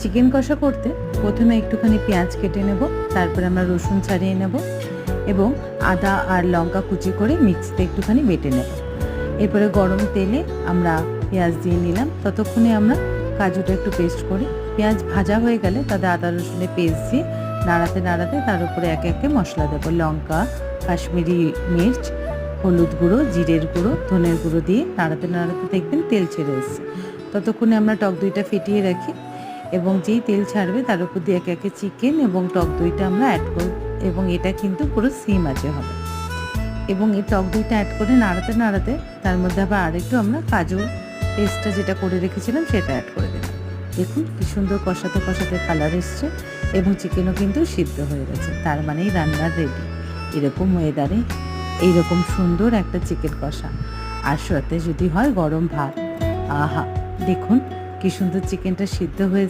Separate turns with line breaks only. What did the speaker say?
Chicken কষা করতে প্রথমে একটুখানি পেঁয়াজ কেটে নেব, তারপরে আমরা রসুন ছাড়িয়ে নেব এবং আদা আর লঙ্কা কুচি করে মিক্সিতে একটুখানি বেটে নেব। এরপরে গরম তেলে আমরা পেঁয়াজ দিয়ে নিলাম, ততক্ষণে আমরা কাজুটা একটু পেস্ট করে পেঁয়াজ ভাজা হয়ে গেলে তাতে আদা রসুনের পেস্ট দিয়ে নাড়াতে নাড়াতে তার উপরে একে একে মশলা দেবো, লঙ্কা, কাশ্মীরি মির্চ, হলুদ গুঁড়ো, জিরের গুঁড়ো, ধনের গুঁড়ো দিয়ে নাড়াতে নাড়াতে দেখবেন তেল ছেড়ে এসছে। ততক্ষণে আমরা টক দইটা ফেটিয়ে রাখি এবং যেই তেল ছাড়বে তার উপর দিয়ে একে একে চিকেন এবং টক দইটা আমরা অ্যাড করব এবং এটা কিন্তু পুরো সিম আঁচে হবে। এবং এই টক দইটা অ্যাড করে নাড়াতে নাড়াতে তার মধ্যে আবার আরেকটু আমরা কাজু পেস্টটা যেটা করে রেখেছিলাম সেটা অ্যাড করে দিলাম। দেখুন কি সুন্দর কষাতে কষাতে কালার এসছে এবং চিকেনও কিন্তু সিদ্ধ হয়ে গেছে, তার মানেই রান্নার রেডি। এরকম ওয়েদারে এইরকম সুন্দর একটা চিকেন কষা আর সাথে যদি হয় গরম ভাত, আহা! দেখুন কি সুন্দর চিকেনটা সিদ্ধ হয়েছে।